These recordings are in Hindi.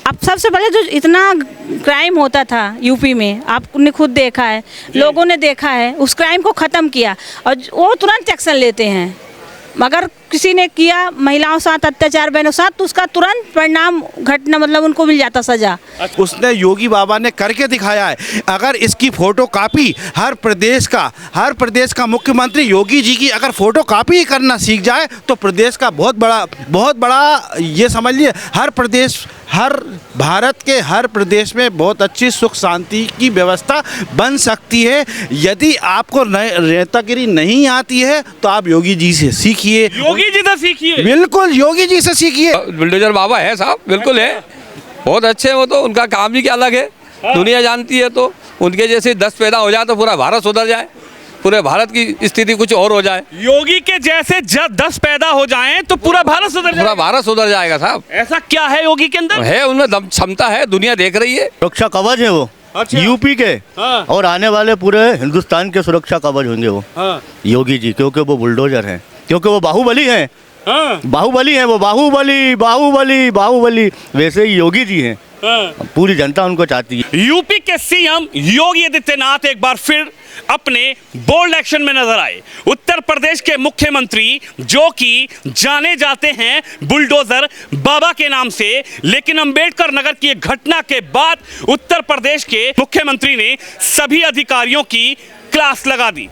अब सबसे पहले जो इतना क्राइम होता था यूपी में, आपने खुद देखा है, लोगों ने देखा है, उस क्राइम को ख़त्म किया और वो तुरंत एक्शन लेते हैं। मगर किसी ने किया महिलाओं साथ अत्याचार, बहनों साथ, तो उसका तुरंत परिणाम घटना, मतलब उनको मिल जाता सजा। उसने योगी बाबा ने करके दिखाया है। अगर इसकी फोटो कॉपी हर प्रदेश का मुख्यमंत्री योगी जी की अगर फोटो कॉपी करना सीख जाए तो प्रदेश का बहुत बड़ा ये समझ लिए हर भारत के हर प्रदेश में बहुत अच्छी सुख शांति की व्यवस्था बन सकती है। यदि आपको नेतागिरी नहीं आती है तो आप योगी जी से सीखिए। योगी जी से सीखिए, बिल्कुल योगी जी से सीखिए। बुलडोजर बाबा है साहब, बिल्कुल है, बहुत अच्छे हैं वो तो, उनका काम ही क्या अलग है, दुनिया जानती है। तो उनके जैसे 10 पैदा हो जाए तो पूरा भारत सुधर जाए, पूरे भारत की स्थिति कुछ और हो जाए। योगी के जैसे जब 10 पैदा हो जाएं तो पूरा भारत सुधर जाएगा। पूरा भारत सुधर जाएगा साहब। ऐसा क्या है योगी के अंदर? है, उनमें दम क्षमता है, दुनिया देख रही है। सुरक्षा कवच है वो। अच्छा। यूपी के हाँ। और आने वाले पूरे हिंदुस्तान के सुरक्षा कवच होंगे वो। हाँ। योगी जी, क्योंकि वो बुलडोजर हैं, क्योंकि वो बाहुबली हैं। हाँ। बाहुबली हैं वो, बाहुबली वैसे ही योगी जी हैं। हाँ। पूरी जनता उनको चाहती है। यूपी के सीएम योगी आदित्यनाथ एक बार फिर अपने बोल्ड एक्शन में नजर आए। उत्तर प्रदेश के मुख्यमंत्री जो कि जाने जाते हैं बुलडोजर बाबा के नाम से, लेकिन अंबेडकर नगर की एक घटना के बाद उत्तर प्रदेश के मुख्यमंत्री ने सभी अधिकारियों की क्लास लगा दी।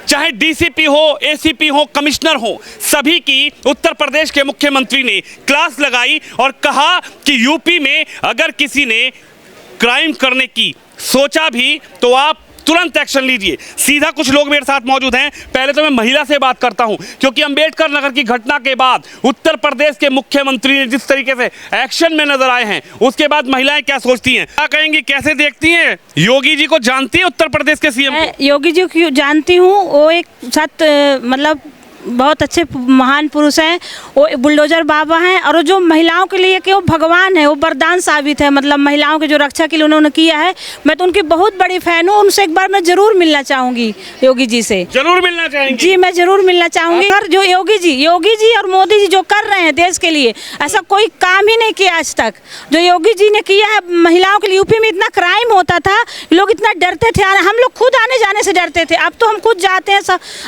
चाहे डीसीपी हो, एसीपी हो, कमिश्नर हो, सभी की उत्तर प्रदेश के मुख्यमंत्री ने क्लास लगाई और कहा कि यूपी में अगर किसी ने क्राइम करने की सोचा भी तो आप तुरंत एक्शन लीजिए। सीधा कुछ लोग मेरे साथ मौजूद हैं। पहले तो मैं महिला से बात करता हूं, क्योंकि अंबेडकर नगर की घटना के बाद उत्तर प्रदेश के मुख्यमंत्री ने जिस तरीके से एक्शन में नजर आए हैं, उसके बाद महिलाएं क्या सोचती हैं, क्या कहेंगी, कैसे देखती हैं? योगी जी को जानती है उत्तर प्रदेश के सीएम? मैं योगी जी को जानती हूँ, वो एक मतलब बहुत अच्छे महान पुरुष हैं, वो बुलडोजर बाबा हैं और जो महिलाओं के लिए कि वो भगवान है, वो वरदान साबित है। मतलब महिलाओं की जो रक्षा के लिए उन्होंने किया है, मैं तो उनकी बहुत बड़ी फैन हूँ। उनसे एक बार मैं ज़रूर मिलना चाहूँगी, योगी जी से जरूर मिलना चाहेंगी? जी, मैं ज़रूर मिलना चाहूँगी। और जो योगी जी और मोदी जी जो कर रहे हैं देश के लिए, ऐसा कोई काम ही नहीं किया आज तक जो योगी जी ने किया है महिलाओं के लिए। यूपी में इतना क्राइम होता था, लोग इतना डरते थे, हम लोग खुद आने जाने से डरते थे। अब तो हम खुद जाते हैं,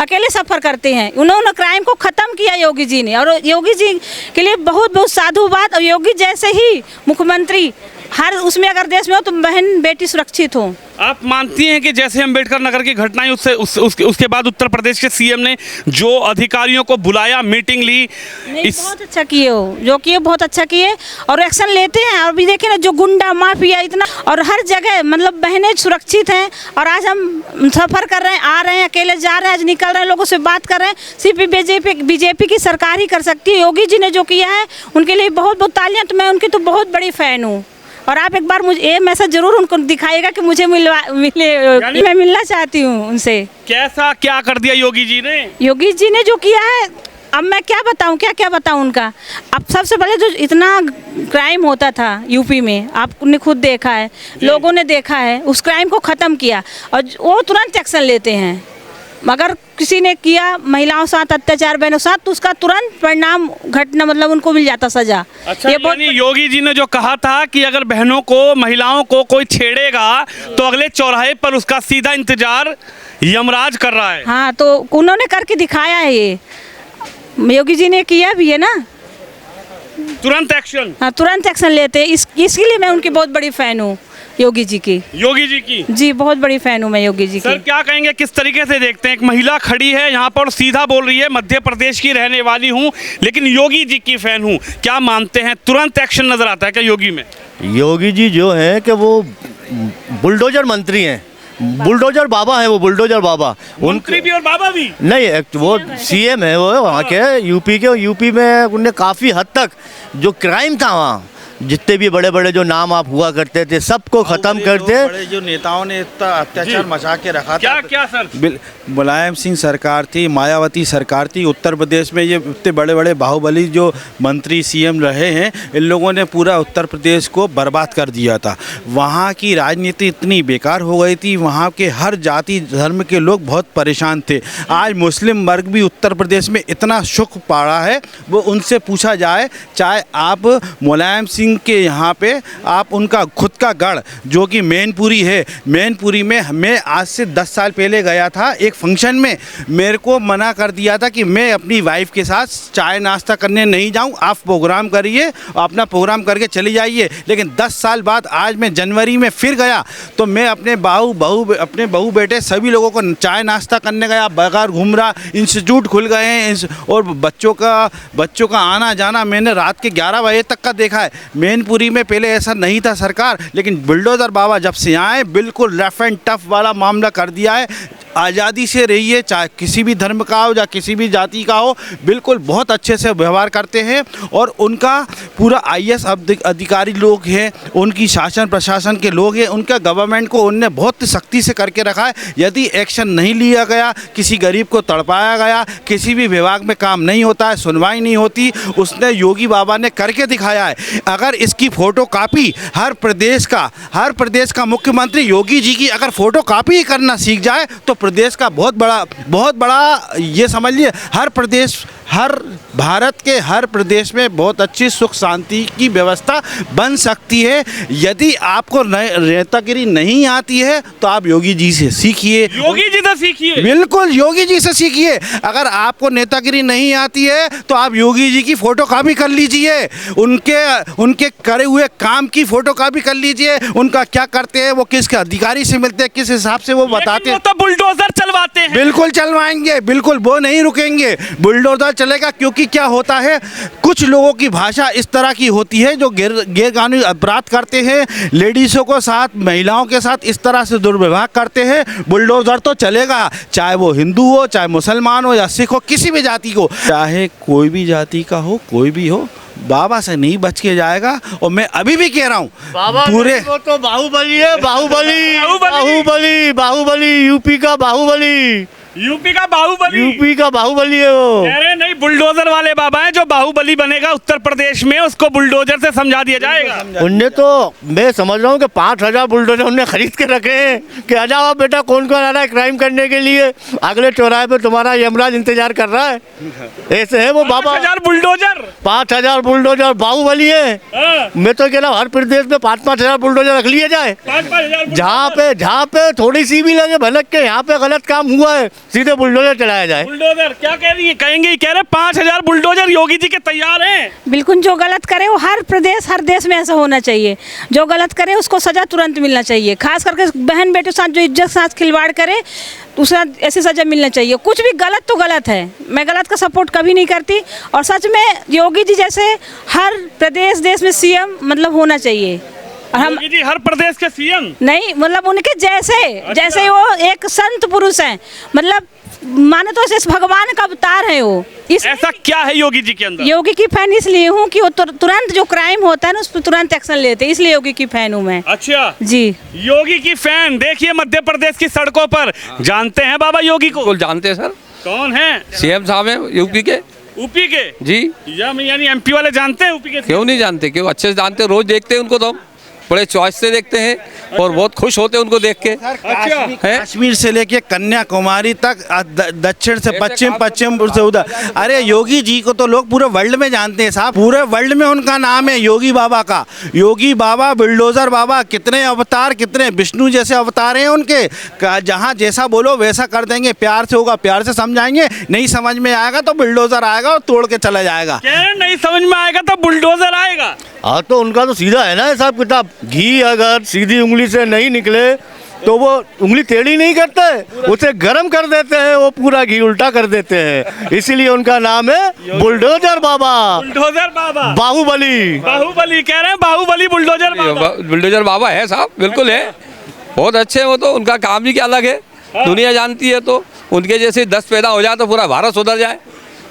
अकेले सफ़र करते हैं। उन्होंने क्राइम को खत्म किया योगी जी ने, और योगी जी के लिए बहुत बहुत साधुवाद। और योगी जैसे ही मुख्यमंत्री हर उसमें अगर देश में हो तो बहन बेटी सुरक्षित हो। आप मानती हैं कि जैसे अंबेडकर नगर की घटनाएं उसके बाद उत्तर प्रदेश के सीएम ने जो अधिकारियों को बुलाया, मीटिंग ली, बहुत अच्छा किए हो, जो किए बहुत अच्छा किए और एक्शन लेते हैं। और अभी देखें ना, जो गुंडा माफिया इतना, और हर जगह मतलब बहनें सुरक्षित हैं। और आज हम सफ़र कर रहे हैं, आ रहे हैं, अकेले जा रहे हैं, आज निकल रहे हैं, लोगों से बात कर रहे हैं। सिर्फ बीजेपी की सरकार ही कर सकती है। योगी जी ने जो किया है उनके लिए बहुत बहुत तालियां। तो मैं उनकी तो बहुत बड़ी फ़ैन हूँ। और आप एक बार मुझे ये मैसेज जरूर उनको दिखाइएगा कि मुझे मिले, मैं मिलना चाहती हूँ उनसे। कैसा क्या कर दिया योगी जी ने? योगी जी ने जो किया है, अब मैं क्या बताऊं उनका। अब सबसे पहले जो इतना क्राइम होता था यूपी में, आपने खुद देखा है, लोगों ने देखा है, उस क्राइम को ख़त्म किया और वो तुरंत एक्शन लेते हैं। मगर किसी ने किया महिलाओं साथ अत्याचार, बहनों साथ, तो उसका तुरंत परिणाम घटना, मतलब उनको मिल जाता सजा। अच्छा, यानी योगी जी ने जो कहा था कि अगर बहनों को, महिलाओं को कोई छेड़ेगा तो अगले चौराहे पर उसका सीधा इंतजार यमराज कर रहा है। हाँ, तो उन्होंने करके दिखाया है, ये योगी जी ने किया भी है ना, तुरंत एक्शन। हाँ, तुरंत एक्शन लेते हैं। इसके लिए मैं उनकी बहुत बड़ी फैन हूँ, योगी जी की। जी, बहुत बड़ी फैन हूँ मैं योगी जी की। सर, क्या कहेंगे, किस तरीके से देखते हैं? एक महिला खड़ी है यहाँ पर, सीधा बोल रही है, मध्य प्रदेश की रहने वाली हूँ लेकिन योगी जी की फैन हूँ, क्या मानते हैं तुरंत एक्शन नजर आता है क्या योगी में? योगी जी जो है कि वो बुलडोजर मंत्री हैं, बुलडोजर बाबा है वो, बुलडोजर बाबा। मंत्री भी और बाबा भी नहीं, वो सीएम है वो वहाँ के, यूपी के। यूपी में उनने काफ़ी हद तक जो क्राइम था वहाँ, जितने भी बड़े बड़े जो नाम आप हुआ करते थे सबको खत्म करते। बड़े जो नेताओं ने इतना अत्याचार मचा के रखा था। क्या सर? मुलायम सिंह सरकार थी, मायावती सरकार थी उत्तर प्रदेश में। ये इतने बड़े बड़े बाहुबली जो मंत्री सीएम रहे हैं, इन लोगों ने पूरा उत्तर प्रदेश को बर्बाद कर दिया था। वहाँ की राजनीति इतनी बेकार हो गई थी, वहाँ के हर जाति धर्म के लोग बहुत परेशान थे। आज मुस्लिम वर्ग भी उत्तर प्रदेश में इतना सुख पा रहा है, वो उनसे पूछा जाए, चाहे आप मुलायम सिंह सिंह के यहाँ पे आप उनका खुद का गढ़ जो कि मैनपुरी है, मैनपुरी में मैं आज से 10 साल पहले गया था एक फंक्शन में। मेरे को मना कर दिया था कि मैं अपनी वाइफ के साथ चाय नाश्ता करने नहीं जाऊं, आप प्रोग्राम करिए, अपना प्रोग्राम करके चली जाइए। लेकिन 10 साल बाद आज मैं जनवरी में फिर गया तो मैं अपने बहू बेटे सभी लोगों को चाय नाश्ता करने गया, बगैर घूम रहा। इंस्टीट्यूट खुल गए हैं और बच्चों का आना जाना मैंने रात के 11 बजे तक का देखा है। मैनपुरी में पहले ऐसा नहीं था सरकार, लेकिन बुलडोज़र बाबा जब से आए बिल्कुल रफ एंड टफ वाला मामला कर दिया है। आज़ादी से रहिए, चाहे किसी भी धर्म का हो या किसी भी जाति का हो, बिल्कुल बहुत अच्छे से व्यवहार करते हैं। और उनका पूरा IAS अधिकारी लोग हैं, उनकी शासन प्रशासन के लोग हैं, उनका गवर्नमेंट को उनने बहुत सख्ती से करके रखा है। यदि एक्शन नहीं लिया गया, किसी गरीब को तड़पाया गया, किसी भी विभाग में काम नहीं होता है, सुनवाई नहीं होती, उसने योगी बाबा ने करके दिखाया है। अगर इसकी फ़ोटो कापी हर प्रदेश का मुख्यमंत्री योगी जी की अगर फ़ोटो कापी ही करना सीख जाए तो प्रदेश का बहुत बड़ा ये समझ लिए हर भारत के हर प्रदेश में बहुत अच्छी सुख शांति की व्यवस्था बन सकती है। यदि आपको नेतागिरी नहीं आती है तो आप योगी जी से सीखिए, योगी जी से सीखिए, बिल्कुल योगी जी से सीखिए। अगर आपको नेतागिरी नहीं आती है तो आप योगी जी की फ़ोटो कॉपी कर लीजिए, उनके करे हुए काम की फ़ोटो कॉपी कर लीजिए। उनका क्या करते हैं, वो किस अधिकारी से मिलते हैं, किस हिसाब से वो बताते हैं। तो बुलडोजर चलवाते हैं, बिल्कुल चलवाएंगे, बिल्कुल वो नहीं रुकेंगे, बुलडोजर चलेगा। क्योंकि क्या होता है, कुछ लोगों की भाषा इस तरह की होती है जो गैर कानूनी अपराध करते हैं, लेडीज़ों को साथ, महिलाओं के साथ इस तरह से दुर्व्यवहार करते हैं। बुलडोजर तो चलेगा, चाहे वो हिंदू हो, चाहे मुसलमान हो या सिख हो, किसी भी जाति को, चाहे कोई भी जाति का हो, कोई भी हो, बाबा से नहीं बच के जाएगा। और मैं अभी भी कह रहा हूँ, पूरे वो तो बाहुबली है, बाहुबली यूपी का बाहुबली है वो। कह रहे नहीं, बुलडोजर वाले बाबा हैं, जो बाहुबली बनेगा उत्तर प्रदेश में उसको बुलडोजर से समझा दिया जाएगा। उनने तो, मैं समझ रहा हूँ कि 5000 बुलडोजर उनने खरीद के रखे हैं कि आ जाओ बेटा, कौन आ रहा है क्राइम करने के लिए, अगले चौराहे पे तुम्हारा यमराज इंतजार कर रहा है। ऐसे है वो बाबा। 5000 बुलडोजर बाहुबली है। मैं तो कह रहा हूँ हर प्रदेश में 5-5 हजार बुलडोजर रख लिए जाए। जहाँ पे थोड़ी सी भी लगे भनक के यहाँ पे गलत काम हुआ है, सीधे बुलडोजर चलाया जाए। बुलडोजर क्या कह रही है, कहेंगे, कह रहे 5000 बुलडोजर योगी जी के तैयार हैं। बिल्कुल, जो गलत करे वो हर देश में ऐसा होना चाहिए। जो गलत करे उसको सजा तुरंत मिलना चाहिए। खास करके बहन बेटों साथ जो इज्जत साथ खिलवाड़ करे उसे ऐसी सजा मिलना चाहिए। कुछ भी गलत तो गलत है, मैं गलत का सपोर्ट कभी नहीं करती। और सच में योगी जी जैसे हर देश में CM मतलब होना चाहिए। और हम योगी जी हर प्रदेश के CM नहीं, मतलब उनके जैसे वो एक संत पुरुष हैं, मतलब माने तो ऐसे भगवान का अवतार है वो। ऐसा क्या है योगी जी के अंदर? योगी की फैन इसलिए हूँ कि वो तुरंत जो क्राइम होता है ना उस पर तुरंत एक्शन लेते हैं, इसलिए योगी की फैन हूँ मैं। अच्छा जी, योगी की फैन। देखिए मध्य प्रदेश की सड़कों पर, जानते हैं बाबा योगी को? जानते हैं सर। कौन है? CM साहब हैं यूपी के जी। यानी MP वाले जानते हैं यूपी के? क्यों नहीं जानते, क्यों अच्छे से जानते, रोज देखते हैं उनको, तो हम बड़े चॉइस से देखते हैं और बहुत खुश होते हैं उनको देख के। कश्मीर से लेके कन्याकुमारी तक, दक्षिण से पश्चिम, पश्चिम से उधर, अरे योगी जी को तो लोग पूरे वर्ल्ड में जानते हैं साहब, पूरे वर्ल्ड में उनका नाम है योगी बाबा का। योगी बाबा, बुलडोजर बाबा, कितने अवतार, कितने विष्णु जैसे अवतार हैं उनके। जहाँ जैसा बोलो वैसा कर देंगे, प्यार से होगा प्यार से समझाएंगे, नहीं समझ में आएगा तो बुलडोजर आएगा और तोड़ के चला जाएगा। नहीं समझ में आएगा तो बुलडोजर आएगा। हाँ, तो उनका तो सीधा है ना हिसाब किताब। घी अगर सीधी उंगली से नहीं निकले तो वो उंगली टेढ़ी नहीं करते, उसे गर्म कर देते हैं, वो पूरा घी उल्टा कर देते हैं। इसीलिए उनका नाम है बुलडोजर बाबा। बाहुबली कह रहे हैं, बाहुबली बुलडोजर बाबा है साहब, बिल्कुल है, बहुत अच्छे हैं वो तो। उनका काम ही क्या अलग है, दुनिया जानती है। तो उनके जैसे 10 पैदा हो जाए तो पूरा भारत सुधर जाए,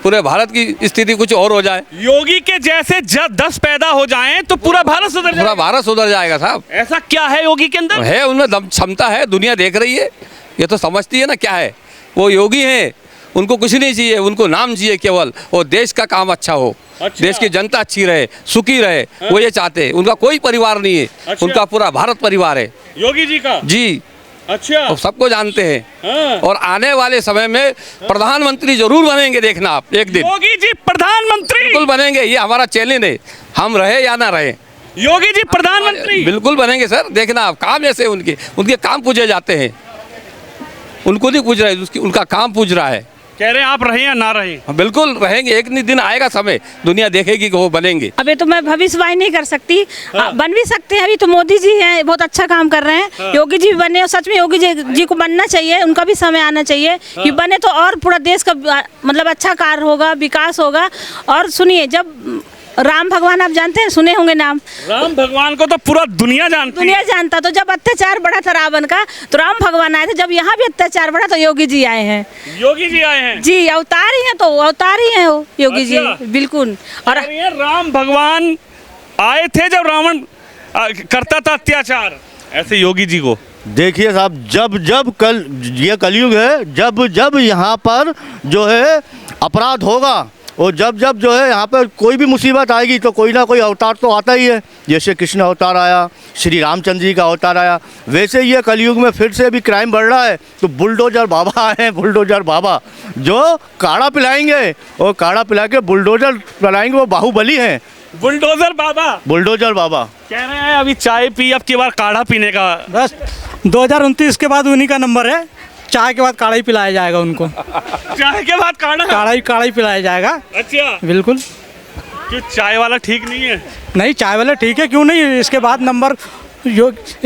पूरे भारत की स्थिति कुछ और हो जाए। योगी के जैसे 10 पैदा हो जाएं तो पूरा भारत सुधर जाएगा। पूरा भारत सुधर जाएगा साहब। ऐसा क्या है योगी के अंदर? है उनमें दम, क्षमता है, दुनिया देख रही है, ये तो समझती है ना क्या है। वो योगी हैं, उनको कुछ नहीं चाहिए, उनको नाम चाहिए केवल, और देश का काम अच्छा हो। अच्छा। देश की जनता अच्छी रहे, सुखी रहे, वो ये चाहते हैं। उनका कोई परिवार नहीं है। अच्छा। उनका पूरा भारत परिवार है योगी जी का। जी, अच्छा, तो सबको जानते हैं। और आने वाले समय में प्रधानमंत्री जरूर बनेंगे, देखना आप एक दिन। योगी जी प्रधानमंत्री बिल्कुल बनेंगे, ये हमारा चैलेंज है, हम रहे या ना रहे। योगी जी प्रधानमंत्री बिल्कुल बनेंगे सर। देखना आप काम ऐसे उनके उनके काम पूछे जाते हैं, उनको नहीं पूछ रहा है, उनका काम पूछ रहा है। कह रहे हैं आप रहे या ना रहे। बिल्कुल रहेंगे, एक दिन आएगा समय, दुनिया देखेगी कि वो बनेंगे। अभी तो मैं भविष्यवाणी नहीं कर सकती, बन भी सकते हैं। अभी तो मोदी जी हैं, बहुत अच्छा काम कर रहे हैं। योगी जी भी बने और सच में योगी जी को बनना चाहिए, उनका भी समय आना चाहिए कि बने तो और पूरा देश का मतलब अच्छा कार्य होगा, विकास होगा। और सुनिए, जब राम भगवान आप जानते हैं, सुने होंगे नाम, राम भगवान को तो पूरा दुनिया जानती है। दुनिया जानता। तो जब अत्याचार बढ़ा था रावण का, तो राम भगवान आए थे। जब यहाँ भी अत्याचार बढ़ा तो योगी जी आए हैं। योगी जी आए हैं जी, अवतार ही हैं, तो अवतार ही हैं वो योगी जी, अच्छा। बिल्कुल। और ये राम भगवान आए थे जब रावण करता था अत्याचार, ऐसे योगी जी को देखिए साहब, जब ये कलयुग है, जब यहाँ पर जो है अपराध होगा और जब जो है यहाँ पर कोई भी मुसीबत आएगी तो कोई ना कोई अवतार तो आता ही है। जैसे कृष्ण अवतार आया, श्री रामचंद्र जी का अवतार आया, वैसे ये कलयुग में फिर से भी क्राइम बढ़ रहा है। तो बुलडोजर बाबा आए हैं, बुलडोजर बाबा जो काढ़ा पिलाएंगे, और काढ़ा पिला के बुलडोजर पिलाएंगे, वो बाहुबली हैं। बुलडोजर बाबा, बुलडोजर बाबा कह रहे हैं अभी चाय पी, अब की बार काढ़ा पीने का। बस 2029 के बाद उन्हीं का नंबर है। चाय के बाद काढ़ा ही पिलाया जाएगा उनको। चाय के बाद काढ़ा काढ़ा ही पिलाया जाएगा। अच्छा, बिल्कुल। क्यों चाय वाला ठीक नहीं है? नहीं, चाय वाला ठीक है, क्यों नहीं। इसके बाद नंबर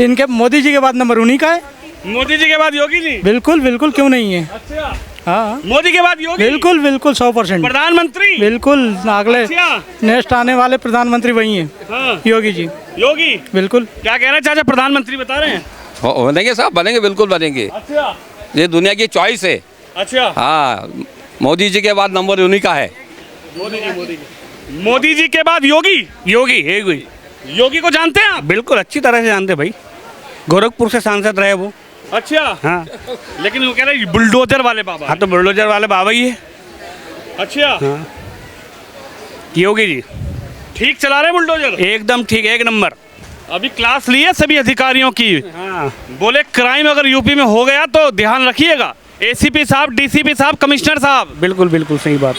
इनके मोदी जी के बाद नंबर उन्हीं का है। मोदी जी के बाद योगी जी? बिल्कुल बिल्कुल, क्यों नहीं है। अच्छा, हाँ, मोदी के बाद योगी? बिल्कुल बिल्कुल, 100%। प्रधानमंत्री? बिल्कुल, अगले अच्छा। नेक्स्ट आने वाले प्रधानमंत्री वही हैं। हाँ। योगी जी। योगी बिल्कुल। क्या कह रहे हैं चाचा, प्रधानमंत्री बता रहे हैं? बनेंगे साहब, बनेंगे, बिल्कुल बनेंगे। अच्छा ये दुनिया की चॉइस है। अच्छा, हाँ, मोदी जी के बाद नंबर उन्हीं का है। मोदी जी के बाद योगी? योगी को जानते हैं आप? बिल्कुल अच्छी तरह से जानते भाई, गोरखपुर से सांसद रहे वो। अच्छा, हाँ लेकिन वो कह रहे हैं बुलडोजर वाले बाबा। हाँ, तो बुलडोजर वाले बाबा ही है। अच्छा, योगी जी ठीक चला रहे हैं बुलडोजर? एकदम ठीक, एक नंबर। अभी क्लास ली है सभी अधिकारियों की। हाँ, बोले क्राइम अगर यूपी में हो गया तो ध्यान रखिएगा, एसीपी साहब, डीसीपी साहब, कमिश्नर साहब। बिल्कुल बिल्कुल सही बात।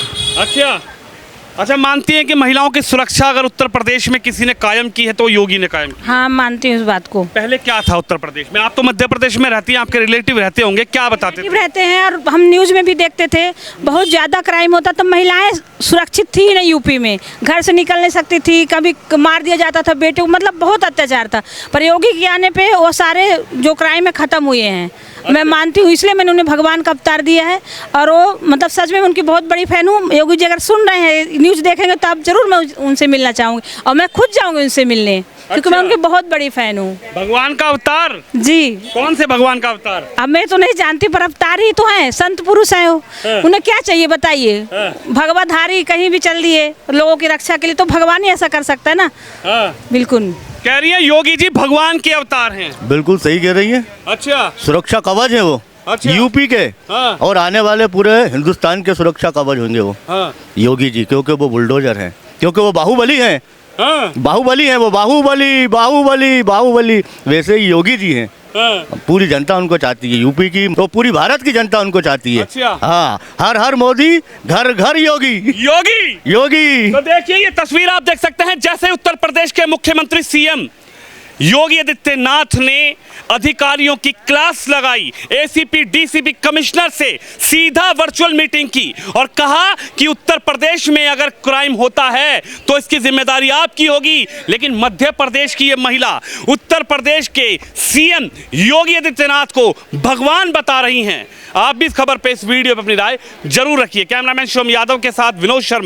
अच्छा, मानती हैं कि महिलाओं की सुरक्षा अगर उत्तर प्रदेश में किसी ने कायम की है तो योगी ने कायम की? हाँ, मानती हूँ इस बात को। पहले क्या था उत्तर प्रदेश में? आप तो मध्य प्रदेश में रहती हैं, आपके रिलेटिव रहते होंगे, क्या बताते थे? रहते हैं, और हम न्यूज़ में भी देखते थे, बहुत ज़्यादा क्राइम होता। तब महिलाएं सुरक्षित थी नहीं यूपी में, घर से निकल नहीं सकती थी, कभी मार दिया जाता था बेटे को, मतलब बहुत अत्याचार था। पर योगी के आने पे वो सारे जो क्राइम है ख़त्म हुए हैं। मैं मानती हूँ, इसलिए मैंने उन्हें भगवान का अवतार दिया है। और वो मतलब सच में उनकी बहुत बड़ी फ़ैन हूँ। योगी जी अगर सुन रहे हैं, न्यूज़ देखेंगे तो आप जरूर मैं उनसे मिलना चाहूँगी, और मैं खुद जाऊँगी उनसे मिलने, क्योंकि मैं उनकी बहुत बड़ी फ़ैन हूँ। भगवान का अवतार? जी। कौन से भगवान का अवतार? अब मैं तो नहीं जानती, पर अवतार ही तो हैं, संत पुरुष हैं वो। उन्हें क्या चाहिए बताइए? भगवाधारी कहीं भी चल दिए लोगों की रक्षा के लिए, तो भगवान ही ऐसा कर सकता है ना। बिल्कुल। कह रही है योगी जी भगवान के अवतार हैं। बिल्कुल सही कह रही हैं। अच्छा, सुरक्षा कवच है वो। अच्छा। यूपी के हाँ। और आने वाले पूरे हिंदुस्तान के सुरक्षा कवच होंगे वो। हाँ। योगी जी, क्योंकि वो बुलडोजर हैं, क्योंकि वो बाहुबली हैं। हाँ। बाहुबली हैं वो, बाहुबली बाहुबली बाहुबली। वैसे ही योगी जी हैं। हाँ। पूरी जनता उनको चाहती है, यूपी की तो पूरी भारत की जनता उनको चाहती है। अच्छा। हाँ, हर हर मोदी, घर घर योगी। योगी योगी। तो देखिए, ये तस्वीर आप देख सकते हैं, जैसे उत्तर प्रदेश के मुख्यमंत्री सीएम योगी आदित्यनाथ ने अधिकारियों की क्लास लगाई, एसीपी, डीसीपी, कमिश्नर से सीधा वर्चुअल मीटिंग की और कहा कि उत्तर प्रदेश में अगर क्राइम होता है तो इसकी जिम्मेदारी आपकी होगी। लेकिन मध्य प्रदेश की ये महिला उत्तर प्रदेश के सीएम योगी आदित्यनाथ को भगवान बता रही हैं। आप भी इस खबर पे, इस वीडियो पे अपनी राय जरूर रखिए। कैमरामैन शिवम यादव के साथ विनोद शर्मा,